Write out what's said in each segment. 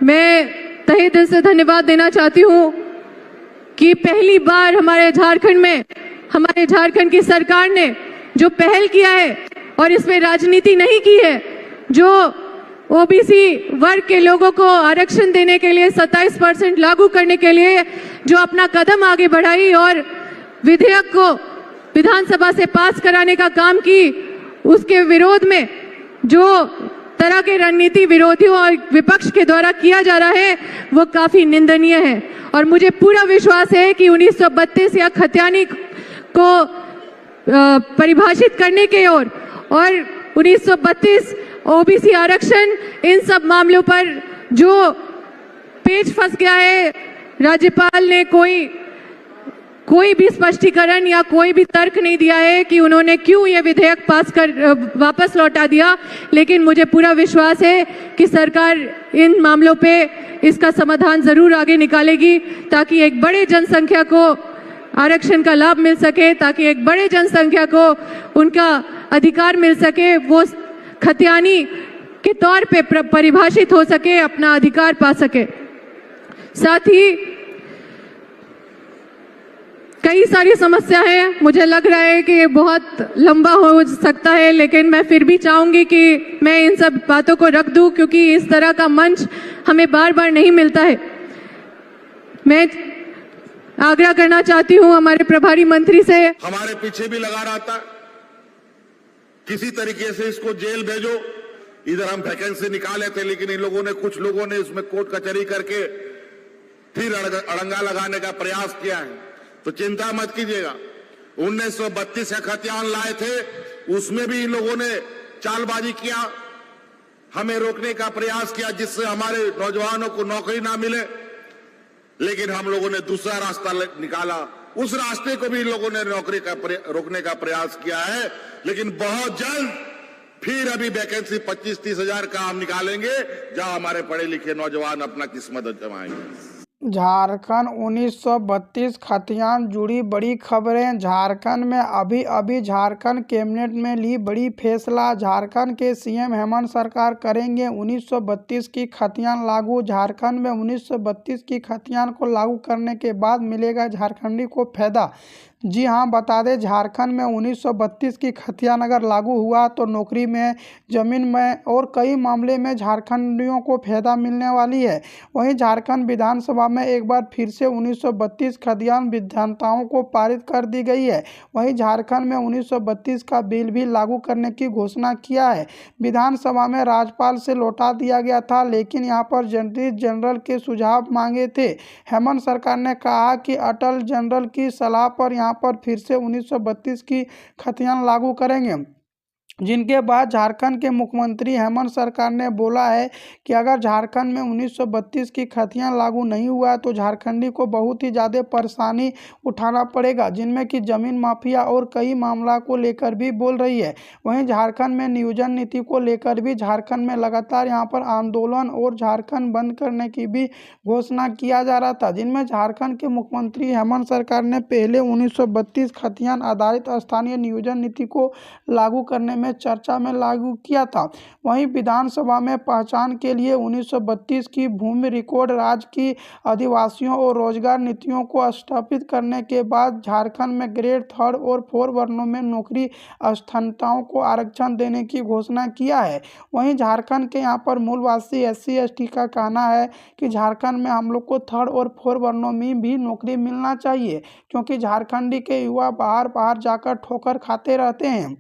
मैं तहे दिल से धन्यवाद देना चाहती हूँ कि पहली बार हमारे झारखंड की सरकार ने जो पहल किया है और इसमें राजनीति नहीं की है, जो ओबीसी वर्ग के लोगों को आरक्षण देने के लिए 27% लागू करने के लिए जो अपना कदम आगे बढ़ाई और विधेयक को विधानसभा से पास कराने का काम की, उसके विरोध में जो तरह के रणनीति विरोधियों और विपक्ष के द्वारा किया जा रहा है वो काफी निंदनीय है। और मुझे पूरा विश्वास है कि 1932 या खतियानी को परिभाषित करने के और 1932 ओबीसी आरक्षण, इन सब मामलों पर जो पेच फंस गया है, राज्यपाल ने कोई भी स्पष्टीकरण या कोई भी तर्क नहीं दिया है कि उन्होंने क्यों ये विधेयक वापस लौटा दिया। लेकिन मुझे पूरा विश्वास है कि सरकार इन मामलों पे इसका समाधान जरूर आगे निकालेगी, ताकि एक बड़े जनसंख्या को आरक्षण का लाभ मिल सके, ताकि एक बड़े जनसंख्या को उनका अधिकार मिल सके, वो खतियानी के तौर पे परिभाषित हो सके, अपना अधिकार पा सके। साथ ही कई सारी समस्या है, मुझे लग रहा है कि ये बहुत लंबा हो सकता है, लेकिन मैं फिर भी चाहूंगी कि मैं इन सब बातों को रख दूं, क्योंकि इस तरह का मंच हमें बार बार नहीं मिलता है। मैं आग्रह करना चाहती हूं हमारे प्रभारी मंत्री से, हमारे पीछे भी लगा रहा था, किसी तरीके से इसको जेल भेजो, इधर हम वैकेंसी निकाले थे, लेकिन इन लोगों ने, कुछ लोगों ने इसमें कोर्ट कचहरी करके फिर अड़ंगा लगाने का प्रयास किया है। तो चिंता मत कीजिएगा, 1932 का खतियान लाए थे, उसमें भी इन लोगों ने चालबाजी किया, हमें रोकने का प्रयास किया, जिससे हमारे नौजवानों को नौकरी ना मिले। लेकिन हम लोगों ने दूसरा रास्ता निकाला, उस रास्ते को भी इन लोगों ने रोकने का प्रयास किया है। लेकिन बहुत जल्द फिर अभी वैकेंसी 25-30 हजार का हम निकालेंगे, जहां हमारे पढ़े लिखे नौजवान अपना किस्मत आजमाएंगे। झारखंड 1932 खतियान जुड़ी बड़ी खबरें। झारखंड में अभी झारखंड कैबिनेट में ली बड़ी फैसला। झारखंड के सीएम हेमंत सरकार करेंगे 1932 की खतियान लागू। झारखंड में 1932 की खतियान को लागू करने के बाद मिलेगा झारखंडी को फायदा। जी हाँ, बता दें, झारखंड में 1932 की खतियान अगर लागू हुआ तो नौकरी में, ज़मीन में और कई मामले में झारखंडियों को फायदा मिलने वाली है। वहीं झारखंड विधानसभा में एक बार फिर से 1932 खतियान विधानसभाओं को पारित कर दी गई है। वहीं झारखंड में 1932 का बिल भी लागू करने की घोषणा किया है। विधानसभा में राज्यपाल से लौटा दिया गया था, लेकिन यहाँ पर जस्टिस जनरल के सुझाव मांगे थे। हेमंत सरकार ने कहा कि अटल जनरल की सलाह पर पर फिर से 1932 की खतियान लागू करेंगे, जिनके बाद झारखंड के मुख्यमंत्री हेमंत सरकार ने बोला है कि अगर झारखंड में 1932 की खतियान लागू नहीं हुआ तो झारखंडी को बहुत ही ज़्यादा परेशानी उठाना पड़ेगा, जिनमें कि ज़मीन माफिया और कई मामला को लेकर भी बोल रही है। वहीं झारखंड में नियोजन नीति को लेकर भी झारखंड में लगातार यहां पर आंदोलन और झारखंड बंद करने की भी घोषणा किया जा रहा था, जिनमें झारखंड के मुख्यमंत्री हेमंत सरकार ने पहले 1932 खतियान आधारित स्थानीय नियोजन नीति को लागू करने में चर्चा में लागू किया था। वहीं विधानसभा में पहचान के लिए 1932 की भूमि रिकॉर्ड, राज्य की आदिवासियों और रोजगार नीतियों को स्थापित करने के बाद झारखंड में ग्रेड 3 और 4 वर्णों में नौकरी स्थानीयताओं को आरक्षण देने की घोषणा किया है। वहीं झारखंड के यहाँ पर मूलवासी SC/ST का कहना है कि झारखंड में हम लोग को 3 और 4 वर्णों में भी नौकरी मिलना चाहिए, क्योंकि झारखंडी के युवा बाहर जाकर ठोकर खाते रहते हैं।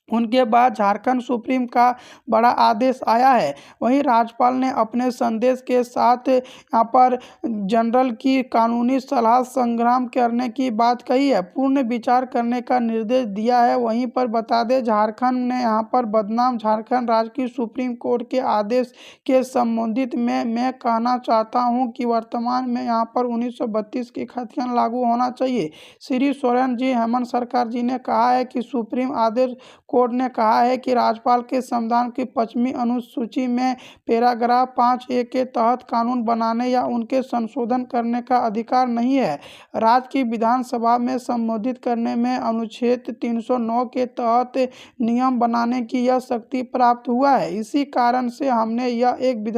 उनके बाद झारखंड सुप्रीम का बड़ा आदेश आया है। वहीं राज्यपाल ने अपने संदेश के साथ यहाँ पर जनरल की कानूनी सलाह संग्राम करने की बात कही है, पूर्ण विचार करने का निर्देश दिया है। वहीं पर बता दें, झारखंड ने यहाँ पर बदनाम झारखंड राज्य की सुप्रीम कोर्ट के आदेश के संबंधित में मैं कहना चाहता हूँ कि वर्तमान में यहाँ पर 1932 की खतियान लागू होना चाहिए। श्री सोरेन जी, हेमंत सरकार जी ने कहा है कि सुप्रीम आदेश को कोर्ट ने कहा है कि राज्यपाल के संविधान की 5वीं अनुसूची में पैराग्राफ 5A के तहत कानून बनाने या उनके संशोधन करने का अधिकार नहीं है। राज्य की विधानसभा में संबोधित करने में अनुच्छेद 309 के तहत नियम बनाने की यह शक्ति प्राप्त हुआ है। इसी कारण से हमने यह एक विधेयक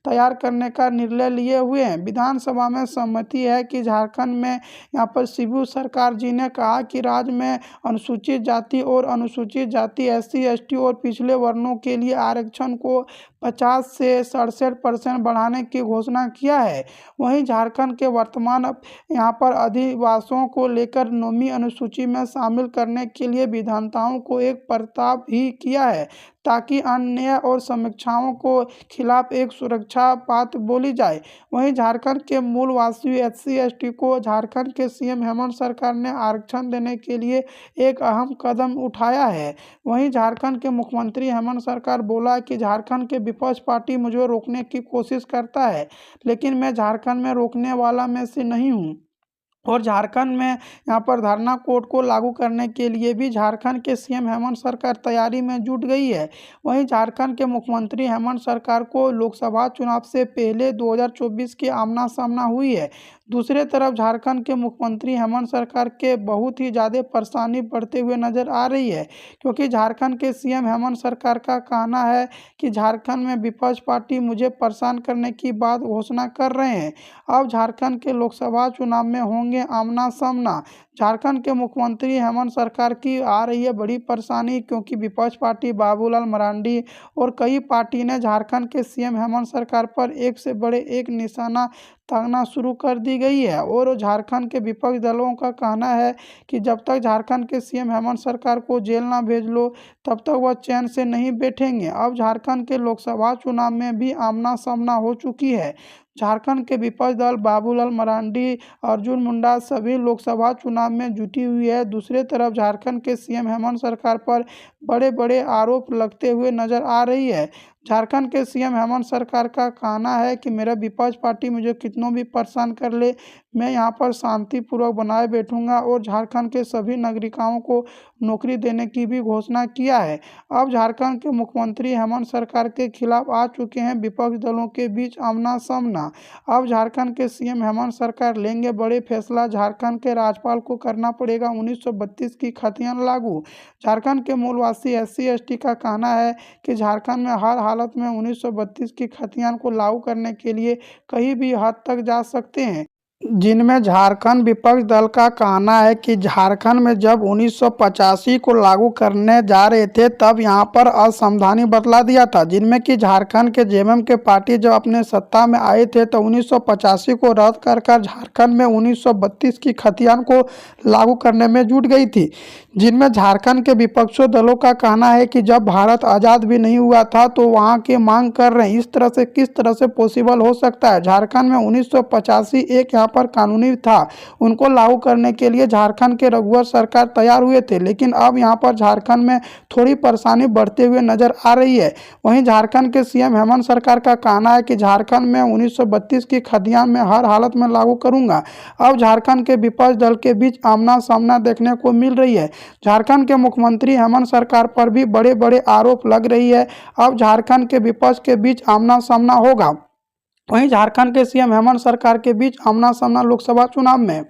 तैयार करने का निर्णय लिए हुए हैं। विधानसभा में सहमति है कि झारखंड में यहाँ पर शिबू सरकार जी ने कहा कि राज्य में अनुसूचित जाति और अनुसूचित जाति SC ST और पिछले वर्णों के लिए आरक्षण को 50 से 67% बढ़ाने की घोषणा किया है। वहीं झारखंड के वर्तमान यहाँ पर आदिवासियों को लेकर 9वीं अनुसूची में शामिल करने के लिए विधानताओं को एक प्रस्ताव ही किया है ताकि अन्य और समीक्षाओं को खिलाफ एक सुरक्षा बात बोली जाए। वहीं झारखंड के मूलवासी SC ST को झारखंड के CM हेमंत सरकार ने आरक्षण देने के लिए एक अहम कदम उठाया है। वहीं झारखंड के मुख्यमंत्री हेमंत सरकार बोला कि झारखंड के विपक्ष पार्टी मुझे रोकने की कोशिश करता है, लेकिन मैं झारखंड में रोकने वाला में से नहीं हूँ। और झारखंड में यहाँ पर धरना कोड को लागू करने के लिए भी झारखंड के CM हेमंत सरकार तैयारी में जुट गई है। वहीं झारखंड के मुख्यमंत्री हेमंत सरकार को लोकसभा चुनाव से पहले 2024 की आमना सामना हुई है। दूसरे तरफ झारखंड के मुख्यमंत्री हेमंत सरकार के बहुत ही ज़्यादा परेशानी बढ़ते हुए नजर आ रही है, क्योंकि झारखंड के CM हेमंत सरकार का कहना है कि झारखंड में विपक्ष पार्टी मुझे परेशान करने की बात घोषणा कर रहे हैं। अब झारखंड के लोकसभा चुनाव में होंगे आमना सामना। झारखंड के मुख्यमंत्री हेमंत सरकार की आ रही है बड़ी परेशानी, क्योंकि विपक्ष पार्टी बाबूलाल मरांडी और कई पार्टी ने झारखंड के CM हेमंत सरकार पर एक से बड़े एक निशाना ताकना शुरू कर दी गई है। और झारखंड के विपक्ष दलों का कहना है कि जब तक झारखंड के CM हेमंत सरकार को जेल ना भेज लो तब तक वह चैन से नहीं बैठेंगे। अब झारखंड के लोकसभा चुनाव में भी आमना सामना हो चुकी है। झारखंड के विपक्ष दल बाबूलाल मरांडी, अर्जुन मुंडा सभी लोकसभा चुनाव में जुटी हुई है। दूसरी तरफ झारखंड के CM हेमंत सरकार पर बड़े बड़े आरोप लगते हुए नजर आ रही है। झारखंड के CM हेमंत सरकार का कहना है कि मेरा विपक्ष पार्टी मुझे कितनों भी परेशान कर ले, मैं यहाँ पर शांतिपूर्वक बनाए बैठूंगा और झारखंड के सभी नागरिकों को नौकरी देने की भी घोषणा किया है। अब झारखंड के मुख्यमंत्री हेमंत सरकार के खिलाफ आ चुके हैं विपक्ष दलों के बीच आमना सामना। अब झारखंड के CM हेमंत सरकार लेंगे बड़े फैसला। झारखंड के राज्यपाल को करना पड़ेगा 1932 की खतियान लागू। झारखंड के मूलवासी SC ST का कहना है कि झारखंड में हर हालत में 1932 की खतियान को लागू करने के लिए कहीं भी हद तक जा सकते हैं, जिनमें झारखंड विपक्ष दल का कहना है कि झारखंड में जब 1985 को लागू करने जा रहे थे तब यहां पर असंवैधानिक बतला दिया था, जिनमें कि झारखंड के JMM के पार्टी जब अपने सत्ता में आए थे तो 1985 को रद्द कर झारखंड में 1932 की खतियान को लागू करने में जुट गई थी, जिनमें झारखंड के विपक्षी दलों का कहना है कि जब भारत आज़ाद भी नहीं हुआ था तो वहाँ के मांग कर रहे हैं। इस तरह से किस तरह से पॉसिबल हो सकता है? झारखंड में 1985 एक यहाँ पर कानूनी था, उनको लागू करने के लिए झारखंड के रघुवर सरकार तैयार हुए थे, लेकिन अब यहाँ पर झारखंड में थोड़ी परेशानी बढ़ते हुए नजर आ रही है। वहीं झारखंड के CM हेमंत सरकार का कहना है कि झारखंड में 1932 की खतियान में हर हालत में लागू करूंगा। अब झारखंड के विपक्ष दल के बीच आमना सामना देखने को मिल रही है। झारखंड के मुख्यमंत्री हेमंत सरकार पर भी बड़े बड़े आरोप लग रही है। अब झारखंड के विपक्ष के बीच आमना सामना होगा। वहीं झारखंड के CM हेमंत सरकार के बीच आमना सामना लोकसभा चुनाव में।